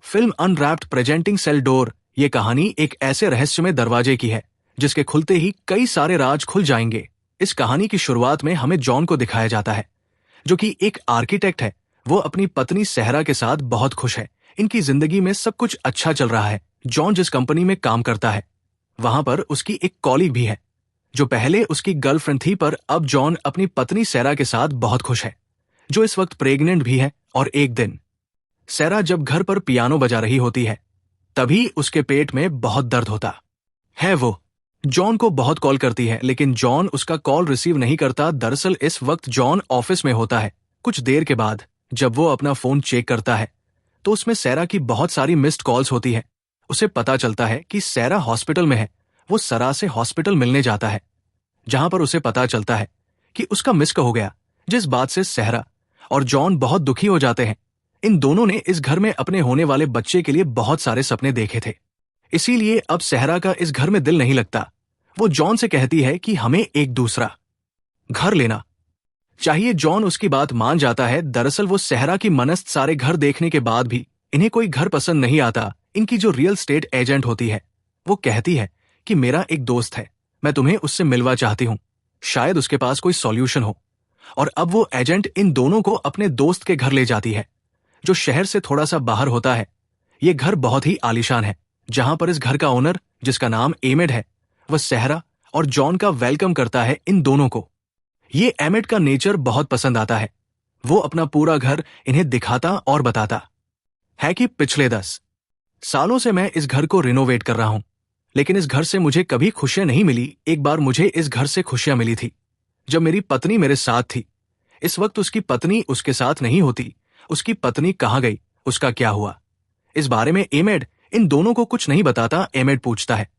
Film unwrapped presenting cell door ये कहानी एक ऐसे रहस्यमय दरवाजे की है जिसके खुलते ही कई सारे राज खुल जाएंगे। इस कहानी की शुरुआत में हमें जॉन को दिखाया जाता है, जो कि एक आर्किटेक्ट है। वो अपनी पत्नी सहरा के साथ बहुत खुश है। इनकी जिंदगी में सब कुछ अच्छा चल रहा है। जॉन जिस कंपनी में काम करता है वहां पर उसकी एक कॉलीग भी है, जो पहले उसकी गर्लफ्रेंड थी, पर अब जॉन अपनी पत्नी सहरा के साथ बहुत खुश है, जो इस वक्त प्रेग्नेंट भी है। और एक दिन सहरा जब घर पर पियानो बजा रही होती है, तभी उसके पेट में बहुत दर्द होता है। वो जॉन को बहुत कॉल करती है, लेकिन जॉन उसका कॉल रिसीव नहीं करता। दरअसल इस वक्त जॉन ऑफिस में होता है। कुछ देर के बाद जब वो अपना फोन चेक करता है तो उसमें सहरा की बहुत सारी मिस्ड कॉल्स होती है। उसे पता चलता है कि सहरा हॉस्पिटल में है। वो सरा से हॉस्पिटल मिलने जाता है, जहां पर उसे पता चलता है कि उसका मिस हो गया, जिस बात से सहरा और जॉन बहुत दुखी हो जाते हैं। इन दोनों ने इस घर में अपने होने वाले बच्चे के लिए बहुत सारे सपने देखे थे, इसीलिए अब सहरा का इस घर में दिल नहीं लगता। वो जॉन से कहती है कि हमें एक दूसरा घर लेना चाहिए। जॉन उसकी बात मान जाता है। दरअसल वो सहरा की मनस्त सारे घर देखने के बाद भी इन्हें कोई घर पसंद नहीं आता। इनकी जो रियल स्टेट एजेंट होती है वो कहती है कि मेरा एक दोस्त है, मैं तुम्हें उससे मिलवा चाहती हूं, शायद उसके पास कोई सॉल्यूशन हो। और अब वो एजेंट इन दोनों को अपने दोस्त के घर ले जाती है, जो शहर से थोड़ा सा बाहर होता है। ये घर बहुत ही आलीशान है, जहां पर इस घर का ओनर, जिसका नाम एमेड है, वह सहरा और जॉन का वेलकम करता है इन दोनों को। ये एमेड का नेचर बहुत पसंद आता है। वो अपना पूरा घर इन्हें दिखाता और बताता है कि पिछले 10 सालों से मैं इस घर को रिनोवेट कर रहा हूं, लेकिन इस घर से मुझे कभी खुशियां नहीं मिली। एक बार मुझे इस घर से खुशियां मिली थी जब मेरी पत्नी मेरे साथ थी। इस वक्त उसकी पत्नी उसके साथ नहीं होती। उसकी पत्नी कहाँ गई, उसका क्या हुआ, इस बारे में एमेड इन दोनों को कुछ नहीं बताता। एमेड पूछता है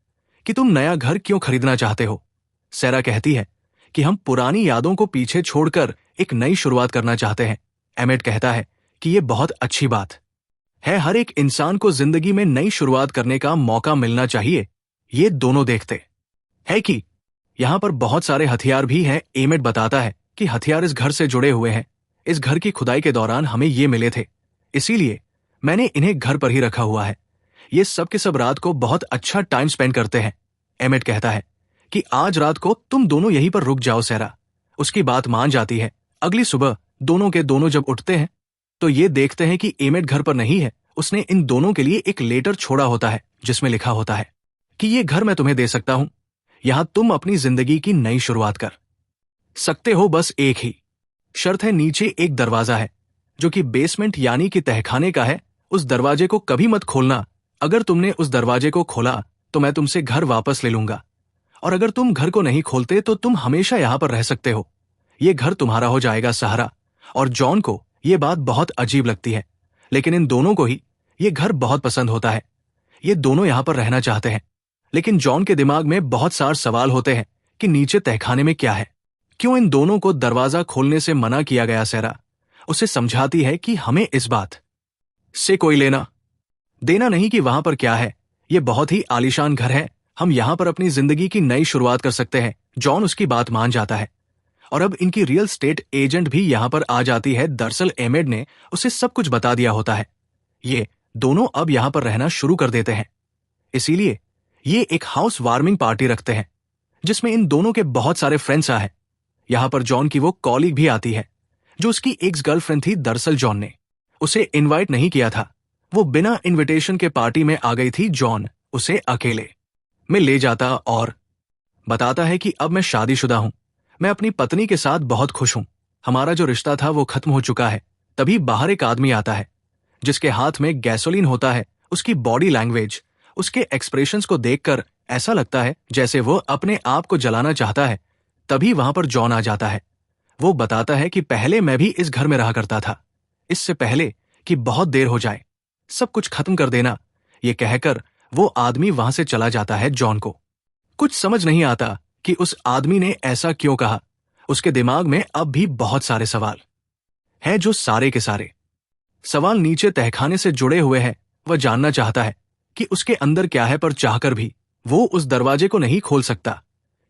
कि तुम नया घर क्यों खरीदना चाहते हो। सहरा कहती है कि हम पुरानी यादों को पीछे छोड़कर एक नई शुरुआत करना चाहते हैं। एमेड कहता है कि यह बहुत अच्छी बात है, हर एक इंसान को जिंदगी में नई शुरुआत करने का मौका मिलना चाहिए। ये दोनों देखते है कि यहां पर बहुत सारे हथियार भी हैं। एमेड बताता है कि हथियार इस घर से जुड़े हुए हैं। इस घर की खुदाई के दौरान हमें ये मिले थे, इसीलिए मैंने इन्हें घर पर ही रखा हुआ है। ये सब के सब रात को बहुत अच्छा टाइम स्पेंड करते हैं। एमेड कहता है कि आज रात को तुम दोनों यहीं पर रुक जाओ। सहरा उसकी बात मान जाती है। अगली सुबह दोनों के दोनों जब उठते हैं तो ये देखते हैं कि एमेड घर पर नहीं है। उसने इन दोनों के लिए एक लेटर छोड़ा होता है, जिसमें लिखा होता है कि ये घर मैं तुम्हें दे सकता हूं, यहां तुम अपनी जिंदगी की नई शुरुआत कर सकते हो, बस एक ही शर्त है। नीचे एक दरवाजा है जो कि बेसमेंट यानी कि तहखाने का है। उस दरवाजे को कभी मत खोलना। अगर तुमने उस दरवाजे को खोला तो मैं तुमसे घर वापस ले लूंगा, और अगर तुम घर को नहीं खोलते तो तुम हमेशा यहां पर रह सकते हो। ये घर तुम्हारा हो जाएगा। सहरा और जॉन को ये बात बहुत अजीब लगती है, लेकिन इन दोनों को ही ये घर बहुत पसंद होता है। ये दोनों यहां पर रहना चाहते हैं, लेकिन जॉन के दिमाग में बहुत सारे सवाल होते हैं कि नीचे तहखाने में क्या है, क्यों इन दोनों को दरवाजा खोलने से मना किया गया। सहरा उसे समझाती है कि हमें इस बात से कोई लेना देना नहीं कि वहां पर क्या है। ये बहुत ही आलीशान घर है, हम यहां पर अपनी जिंदगी की नई शुरुआत कर सकते हैं। जॉन उसकी बात मान जाता है, और अब इनकी रियल स्टेट एजेंट भी यहां पर आ जाती है। दरअसल एमेड ने उसे सब कुछ बता दिया होता है। ये दोनों अब यहां पर रहना शुरू कर देते हैं, इसीलिए ये एक हाउस वार्मिंग पार्टी रखते हैं, जिसमें इन दोनों के बहुत सारे फ्रेंड्स आए हैं। यहां पर जॉन की वो कॉलीग भी आती है, जो उसकी एक्स गर्लफ्रेंड थी। दरअसल जॉन ने उसे इनवाइट नहीं किया था, वो बिना इनविटेशन के पार्टी में आ गई थी। जॉन उसे अकेले में ले जाता और बताता है कि अब मैं शादीशुदा हूं, मैं अपनी पत्नी के साथ बहुत खुश हूं, हमारा जो रिश्ता था वो खत्म हो चुका है। तभी बाहर एक आदमी आता है, जिसके हाथ में गैसोलीन होता है। उसकी बॉडी लैंग्वेज, उसके एक्सप्रेशंस को देखकर ऐसा लगता है जैसे वो अपने आप को जलाना चाहता है। तभी वहां पर जॉन आ जाता है। वो बताता है कि पहले मैं भी इस घर में रहा करता था, इससे पहले कि बहुत देर हो जाए, सब कुछ खत्म कर देना। ये कहकर वो आदमी वहां से चला जाता है। जॉन को कुछ समझ नहीं आता कि उस आदमी ने ऐसा क्यों कहा। उसके दिमाग में अब भी बहुत सारे सवाल हैं, जो सारे के सारे सवाल नीचे तहखाने से जुड़े हुए हैं। वह जानना चाहता है कि उसके अंदर क्या है, पर चाहकर भी वो उस दरवाजे को नहीं खोल सकता,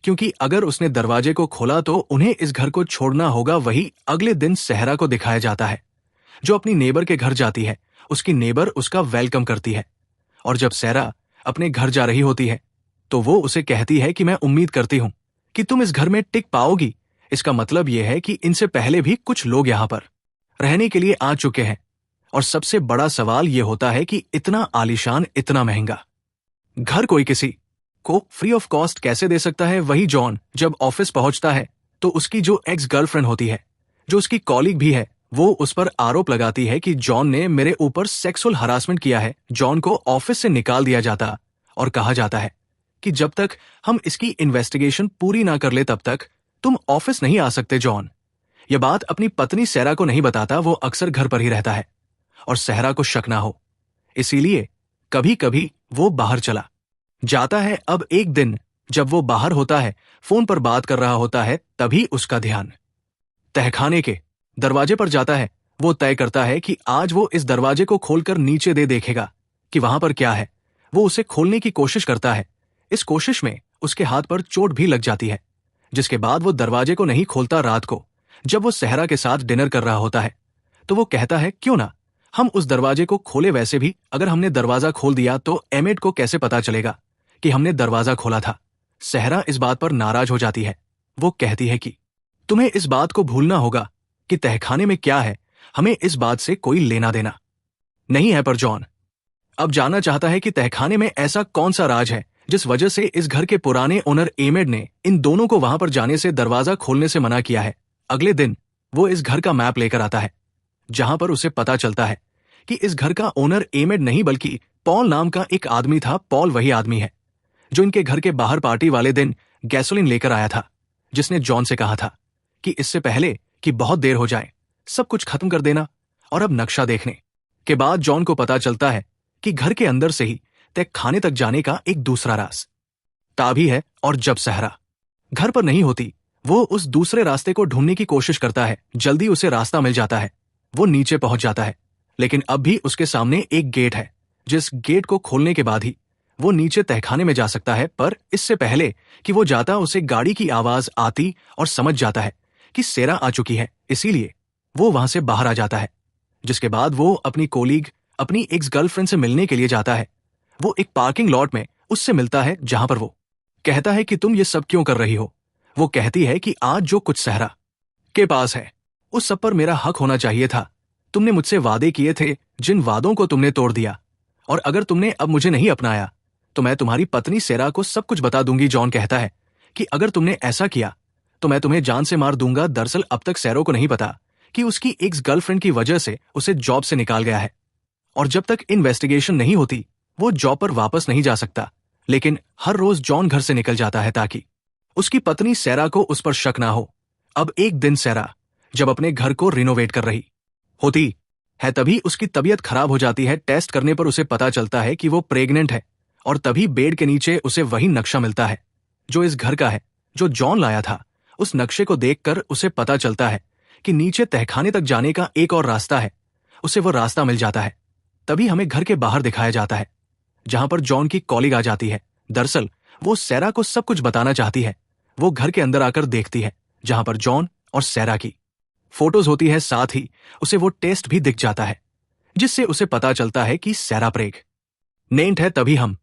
क्योंकि अगर उसने दरवाजे को खोला तो उन्हें इस घर को छोड़ना होगा। वही अगले दिन सहरा को दिखाया जाता है, जो अपनी नेबर के घर जाती है उसकी नेबर उसका वेलकम करती है। और जब सैरा अपने घर जा रही होती है तो वो उसे कहती है कि मैं उम्मीद करती हूं कि तुम इस घर में टिक पाओगी। इसका मतलब यह है कि इनसे पहले भी कुछ लोग यहां पर रहने के लिए आ चुके हैं। और सबसे बड़ा सवाल यह होता है कि इतना आलीशान, इतना महंगा घर कोई किसी को फ्री ऑफ कॉस्ट कैसे दे सकता है। वही जॉन जब ऑफिस पहुंचता है तो उसकी जो एक्स गर्लफ्रेंड होती है, जो उसकी कॉलीग भी है, वो उस पर आरोप लगाती है कि जॉन ने मेरे ऊपर सेक्सुअल हरासमेंट किया है। जॉन को ऑफिस से निकाल दिया जाता और कहा जाता है कि जब तक हम इसकी इन्वेस्टिगेशन पूरी ना कर ले तब तक तुम ऑफिस नहीं आ सकते। जॉन यह बात अपनी पत्नी सहरा को नहीं बताता, वो अक्सर घर पर ही रहता है और सहरा को शक ना हो, इसीलिए कभी कभी वो बाहर चला जाता है। अब एक दिन जब वो बाहर होता है, फोन पर बात कर रहा होता है, तभी उसका ध्यान तहखाने के दरवाजे पर जाता है। वो तय करता है कि आज वो इस दरवाजे को खोलकर नीचे दे देखेगा कि वहां पर क्या है। वो उसे खोलने की कोशिश करता है। इस कोशिश में उसके हाथ पर चोट भी लग जाती है, जिसके बाद वो दरवाजे को नहीं खोलता। रात को जब वो सहरा के साथ डिनर कर रहा होता है तो वो कहता है क्यों ना हम उस दरवाजे को खोले। वैसे भी अगर हमने दरवाजा खोल दिया तो एमेट को कैसे पता चलेगा कि हमने दरवाजा खोला था। सहरा इस बात पर नाराज हो जाती है। वो कहती है कि तुम्हें इस बात को भूलना होगा कि तहखाने में क्या है, हमें इस बात से कोई लेना देना नहीं है। पर जॉन अब जानना चाहता है कि तहखाने में ऐसा कौन सा राज है जिस वजह से इस घर के पुराने ओनर एमेड ने इन दोनों को वहां पर जाने से, दरवाजा खोलने से मना किया है। अगले दिन वो इस घर का मैप लेकर आता है, जहां पर उसे पता चलता है कि इस घर का ओनर एमेड नहीं बल्कि पॉल नाम का एक आदमी था। पॉल वही आदमी है जो इनके घर के बाहर पार्टी वाले दिन गैसोलीन लेकर आया था, जिसने जॉन से कहा था कि इससे पहले कि बहुत देर हो जाए सब कुछ खत्म कर देना। और अब नक्शा देखने के बाद जॉन को पता चलता है कि घर के अंदर से ही तहखाने तक जाने का एक दूसरा रास्ता भी है। और जब सहरा घर पर नहीं होती, वो उस दूसरे रास्ते को ढूंढने की कोशिश करता है। जल्दी उसे रास्ता मिल जाता है, वो नीचे पहुंच जाता है, लेकिन अब भी उसके सामने एक गेट है, जिस गेट को खोलने के बाद ही वो नीचे तहखाने में जा सकता है। पर इससे पहले कि वो जाता, उसे गाड़ी की आवाज आती और समझ जाता है कि सेरा आ चुकी है, इसीलिए वो वहां से बाहर आ जाता है। जिसके बाद वो अपनी कोलीग, अपनी एक्स गर्लफ्रेंड से मिलने के लिए जाता है। वो एक पार्किंग लॉट में उससे मिलता है, जहां पर वो कहता है कि तुम ये सब क्यों कर रही हो। वो कहती है कि आज जो कुछ सहरा के पास है उस सब पर मेरा हक होना चाहिए था। तुमने मुझसे वादे किए थे, जिन वादों को तुमने तोड़ दिया, और अगर तुमने अब मुझे नहीं अपनाया तो मैं तुम्हारी पत्नी सेरा को सब कुछ बता दूंगी। जॉन कहता है कि अगर तुमने ऐसा किया तो मैं तुम्हें जान से मार दूंगा। दरअसल अब तक सैरा को नहीं पता कि उसकी एक्स गर्लफ्रेंड की वजह से उसे जॉब से निकाल गया है, और जब तक इन्वेस्टिगेशन नहीं होती वो जॉब पर वापस नहीं जा सकता। लेकिन हर रोज जॉन घर से निकल जाता है ताकि उसकी पत्नी सैरा को उस पर शक ना हो। अब एक दिन सैरा जब अपने घर को रिनोवेट कर रही होती है, तभी उसकी तबीयत खराब हो जाती है। टेस्ट करने पर उसे पता चलता है कि वो प्रेग्नेंट है, और तभी बेड के नीचे उसे वही नक्शा मिलता है जो इस घर का है, जो जॉन लाया था। उस नक्शे को देखकर उसे पता चलता है कि नीचे तहखाने तक जाने का एक और रास्ता है। उसे वो रास्ता मिल जाता है। तभी हमें घर के बाहर दिखाया जाता है, जहां पर जॉन की कॉलीग आ जाती है। दरअसल वो सैरा को सब कुछ बताना चाहती है। वो घर के अंदर आकर देखती है, जहां पर जॉन और सैरा की फोटोज होती है। साथ ही उसे वो टेस्ट भी दिख जाता है, जिससे उसे पता चलता है कि सैरा प्रेग्नेंट है। तभी हम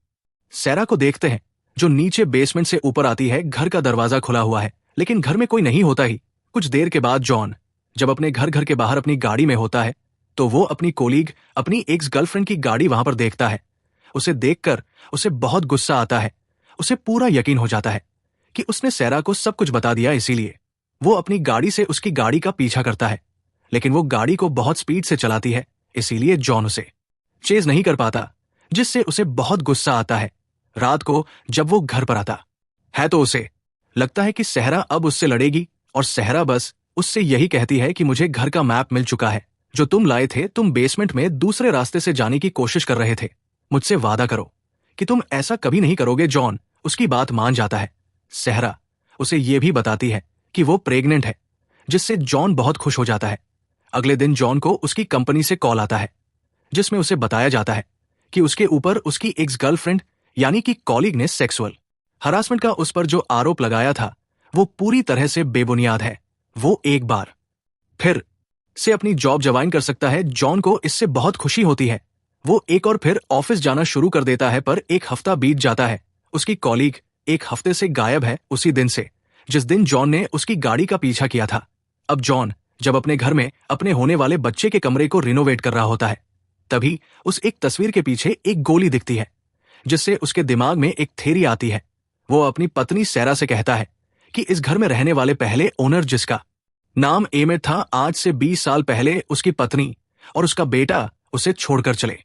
सैरा को देखते हैं, जो नीचे बेसमेंट से ऊपर आती है। घर का दरवाजा खुला हुआ है, लेकिन घर में कोई नहीं होता ही। कुछ देर के बाद जॉन जब अपने घर के बाहर अपनी गाड़ी में होता है, तो वो अपनी कोलीग, अपनी एक्स गर्लफ्रेंड की गाड़ी वहां पर देखता है। उसे देखकर उसे बहुत गुस्सा आता है। उसे पूरा यकीन हो जाता है कि उसने सैरा को सब कुछ बता दिया, इसीलिए वो अपनी गाड़ी से उसकी गाड़ी का पीछा करता है। लेकिन वो गाड़ी को बहुत स्पीड से चलाती है, इसीलिए जॉन उसे चेज नहीं कर पाता, जिससे उसे बहुत गुस्सा आता है। रात को जब वो घर पर आता है तो उसे लगता है कि सहरा अब उससे लड़ेगी, और सहरा बस उससे यही कहती है कि मुझे घर का मैप मिल चुका है जो तुम लाए थे। तुम बेसमेंट में दूसरे रास्ते से जाने की कोशिश कर रहे थे। मुझसे वादा करो कि तुम ऐसा कभी नहीं करोगे। जॉन उसकी बात मान जाता है। सहरा उसे यह भी बताती है कि वो प्रेग्नेंट है, जिससे जॉन बहुत खुश हो जाता है। अगले दिन जॉन को उसकी कंपनी से कॉल आता है, जिसमें उसे बताया जाता है कि उसके ऊपर उसकी एक्स गर्लफ्रेंड यानी कि कॉलीग ने सेक्सुअल हरासमेंट का उस पर जो आरोप लगाया था वो पूरी तरह से बेबुनियाद है। वो एक बार फिर से अपनी जॉब ज्वाइन कर सकता है। जॉन को इससे बहुत खुशी होती है। वो एक और फिर ऑफिस जाना शुरू कर देता है, पर एक हफ्ता बीत जाता है। उसकी कॉलीग एक हफ्ते से गायब है, उसी दिन से जिस दिन जॉन ने उसकी गाड़ी का पीछा किया था। अब जॉन जब अपने घर में अपने होने वाले बच्चे के कमरे को रिनोवेट कर रहा होता है, तभी उस एक तस्वीर के पीछे एक गोली दिखती है, जिससे उसके दिमाग में एक थ्योरी आती है। वो अपनी पत्नी सैरा से कहता है कि इस घर में रहने वाले पहले ओनर, जिसका नाम एमेट था, आज से 20 साल पहले उसकी पत्नी और उसका बेटा उसे छोड़कर चले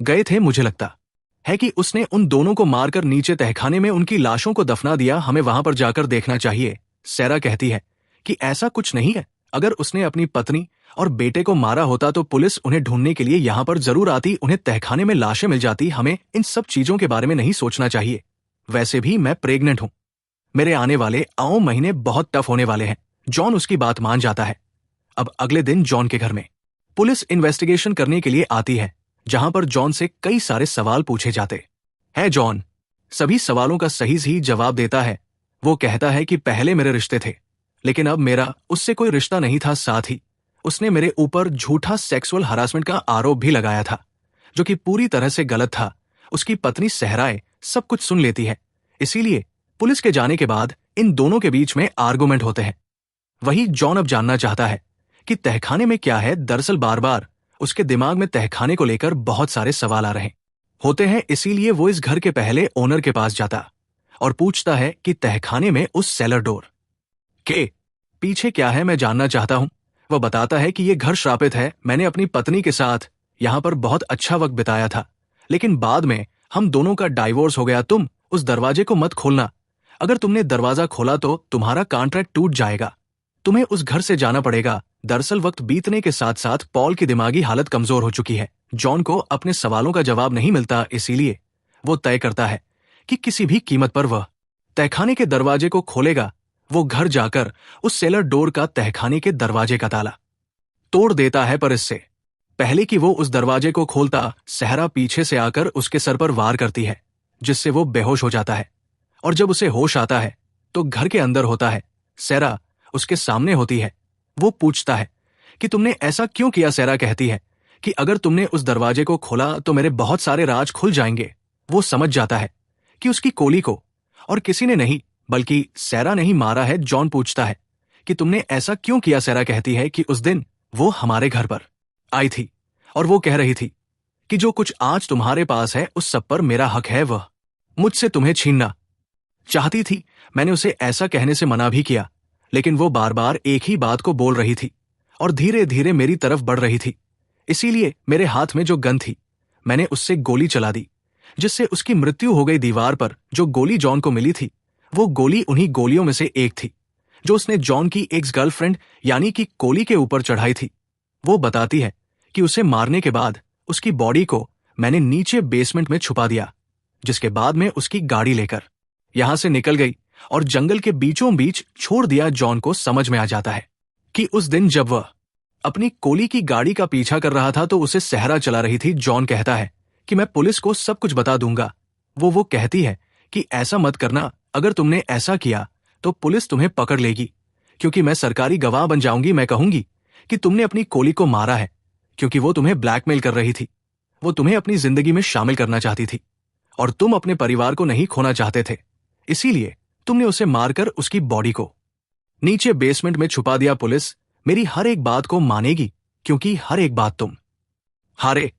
गए थे। मुझे लगता है कि उसने उन दोनों को मारकर नीचे तहखाने में उनकी लाशों को दफना दिया। हमें वहां पर जाकर देखना चाहिए। सैरा कहती है कि ऐसा कुछ नहीं है। अगर उसने अपनी पत्नी और बेटे को मारा होता तो पुलिस उन्हें ढूंढने के लिए यहां पर जरूर आती, उन्हें तहखाने में लाशें मिल जाती। हमें इन सब चीजों के बारे में नहीं सोचना चाहिए। वैसे भी मैं प्रेग्नेंट हूं। मेरे आने वाले 9 महीने बहुत टफ होने वाले हैं। जॉन उसकी बात मान जाता है। अब अगले दिन जॉन के घर में पुलिस इन्वेस्टिगेशन करने के लिए आती है, जहां पर जॉन से कई सारे सवाल पूछे जाते हैं। जॉन सभी सवालों का सही जवाब देता है। वो कहता है कि पहले मेरे रिश्ते थे, लेकिन अब मेरा उससे कोई रिश्ता नहीं था। साथ ही उसने मेरे ऊपर झूठा सेक्सुअल हरासमेंट का आरोप भी लगाया था, जो कि पूरी तरह से गलत था। उसकी पत्नी सहराए सब कुछ सुन लेती है, इसीलिए पुलिस के जाने के बाद इन दोनों के बीच में आर्गुमेंट होते हैं। वही जॉन अब जानना चाहता है कि तहखाने में क्या है। दरअसल बार बार उसके दिमाग में तहखाने को लेकर बहुत सारे सवाल आ रहे होते हैं, इसीलिए वो इस घर के पहले ओनर के पास जाता और पूछता है कि तहखाने में उस सेलर डोर के पीछे क्या है, मैं जानना चाहता हूं। वह बताता है कि यह घर श्रापित है। मैंने अपनी पत्नी के साथ यहां पर बहुत अच्छा वक्त बिताया था, लेकिन बाद में हम दोनों का डाइवोर्स हो गया। तुम उस दरवाजे को मत खोलना। अगर तुमने दरवाजा खोला तो तुम्हारा कॉन्ट्रैक्ट टूट जाएगा। तुम्हें उस घर से जाना पड़ेगा। दरअसल वक्त बीतने के साथ साथ पॉल की दिमागी हालत कमजोर हो चुकी है। जॉन को अपने सवालों का जवाब नहीं मिलता, इसीलिए वो तय करता है कि किसी भी कीमत पर वह तहखाने के दरवाजे को खोलेगा। वो घर जाकर उस सेलर डोर का तहखाने के दरवाजे का ताला तोड़ देता है, पर इससे पहले कि वो उस दरवाजे को खोलता, सहरा पीछे से आकर उसके सर पर वार करती है, जिससे वो बेहोश हो जाता है। और जब उसे होश आता है तो घर के अंदर होता है। सैरा उसके सामने होती है। वो पूछता है कि तुमने ऐसा क्यों किया। सैरा कहती है कि अगर तुमने उस दरवाजे को खोला तो मेरे बहुत सारे राज खुल जाएंगे। वो समझ जाता है कि उसकी कोली को और किसी ने नहीं बल्कि सैरा ने ही मारा है। जॉन पूछता है कि तुमने ऐसा क्यों किया। सैरा कहती है कि उस दिन वो हमारे घर पर आई थी और वो कह रही थी कि जो कुछ आज तुम्हारे पास है उस सब पर मेरा हक है। वह मुझसे तुम्हें छीनना चाहती थी। मैंने उसे ऐसा कहने से मना भी किया, लेकिन वो बार बार एक ही बात को बोल रही थी और धीरे धीरे मेरी तरफ बढ़ रही थी। इसीलिए मेरे हाथ में जो गन थी, मैंने उससे गोली चला दी, जिससे उसकी मृत्यु हो गई। दीवार पर जो गोली जॉन को मिली थी, वो गोली उन्हीं गोलियों में से एक थी जो उसने जॉन की एक्स गर्लफ्रेंड यानी कि कोली के ऊपर चढ़ाई थी। वो बताती है कि उसे मारने के बाद उसकी बॉडी को मैंने नीचे बेसमेंट में छुपा दिया, जिसके बाद में उसकी गाड़ी लेकर यहां से निकल गई और जंगल के बीचों बीच छोड़ दिया। जॉन को समझ में आ जाता है कि उस दिन जब वह अपनी कोली की गाड़ी का पीछा कर रहा था तो उसे सहरा चला रही थी। जॉन कहता है कि मैं पुलिस को सब कुछ बता दूंगा। वो कहती है कि ऐसा मत करना। अगर तुमने ऐसा किया तो पुलिस तुम्हें पकड़ लेगी, क्योंकि मैं सरकारी गवाह बन जाऊंगी। मैं कहूंगी कि तुमने अपनी कोली को मारा है क्योंकि वो तुम्हें ब्लैकमेल कर रही थी। वो तुम्हें अपनी जिंदगी में शामिल करना चाहती थी और तुम अपने परिवार को नहीं खोना चाहते थे, इसीलिए तुमने उसे मारकर उसकी बॉडी को नीचे बेसमेंट में छुपा दिया। पुलिस मेरी हर एक बात को मानेगी, क्योंकि हर एक बात तुम हारे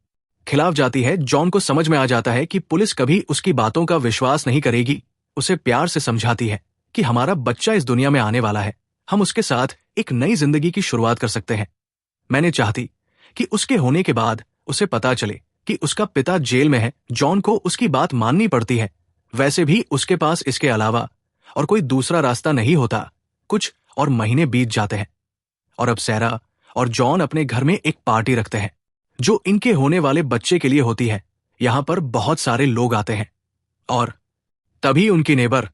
खिलाफ जाती है। जॉन को समझ में आ जाता है कि पुलिस कभी उसकी बातों का विश्वास नहीं करेगी। उसे प्यार से समझाती है कि हमारा बच्चा इस दुनिया में आने वाला है, हम उसके साथ एक नई जिंदगी की शुरुआत कर सकते हैं। मैंने चाहती कि उसके होने के बाद उसे पता चले कि उसका पिता जेल में है। जॉन को उसकी बात माननी पड़ती है। वैसे भी उसके पास इसके अलावा और कोई दूसरा रास्ता नहीं होता। कुछ और महीने बीत जाते हैं और अब सैरा और जॉन अपने घर में एक पार्टी रखते हैं, जो इनके होने वाले बच्चे के लिए होती है। यहां पर बहुत सारे लोग आते हैं और तभी उनकी नेबर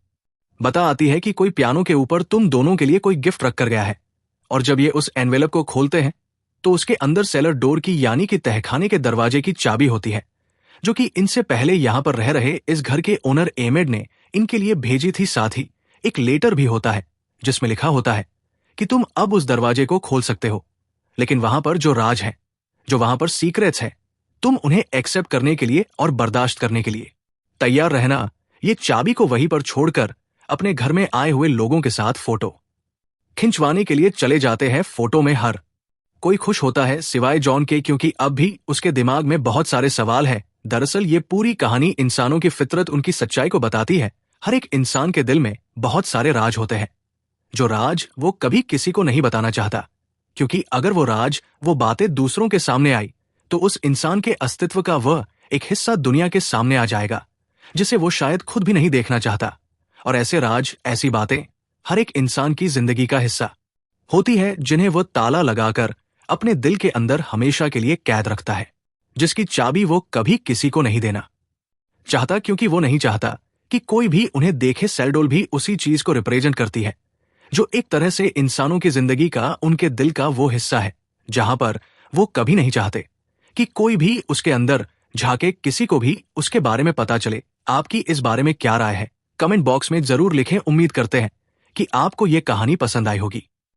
बता आती है कि कोई पियानो के ऊपर तुम दोनों के लिए कोई गिफ्ट रख कर गया है। और जब ये उस एनवेलप को खोलते हैं तो उसके अंदर सेलर डोर की यानी कि तहखाने के दरवाजे की चाबी होती है, जो कि इनसे पहले यहां पर रह रहे इस घर के ओनर एमेड ने इनके लिए भेजी थी। साथ ही एक लेटर भी होता है जिसमें लिखा होता है कि तुम अब उस दरवाजे को खोल सकते हो। लेकिन वहां पर जो राज है, जो वहां पर सीक्रेट्स है, तुम उन्हें एक्सेप्ट करने के लिए और बर्दाश्त करने के लिए तैयार रहना। ये चाबी को वहीं पर छोड़कर अपने घर में आए हुए लोगों के साथ फोटो खिंचवाने के लिए चले जाते हैं। फोटो में हर कोई खुश होता है सिवाय जॉन के, क्योंकि अब भी उसके दिमाग में बहुत सारे सवाल हैं। दरअसल ये पूरी कहानी इंसानों की फितरत, उनकी सच्चाई को बताती है। हर एक इंसान के दिल में बहुत सारे राज होते हैं, जो राज वो कभी किसी को नहीं बताना चाहता, क्योंकि अगर वो राज, वो बातें दूसरों के सामने आई तो उस इंसान के अस्तित्व का वह एक हिस्सा दुनिया के सामने आ जाएगा जिसे वो शायद खुद भी नहीं देखना चाहता। और ऐसे राज, ऐसी बातें हर एक इंसान की जिंदगी का हिस्सा होती है, जिन्हें वो ताला लगाकर अपने दिल के अंदर हमेशा के लिए कैद रखता है, जिसकी चाबी वो कभी किसी को नहीं देना चाहता, क्योंकि वो नहीं चाहता कि कोई भी उन्हें देखे। सेलडोल भी उसी चीज को रिप्रेजेंट करती है, जो एक तरह से इंसानों की जिंदगी का, उनके दिल का वो हिस्सा है जहां पर वो कभी नहीं चाहते कि कोई भी उसके अंदर झांके, किसी को भी उसके बारे में पता चले। आपकी इस बारे में क्या राय है? कमेंट बॉक्स में जरूर लिखें। उम्मीद करते हैं कि आपको ये कहानी पसंद आई होगी।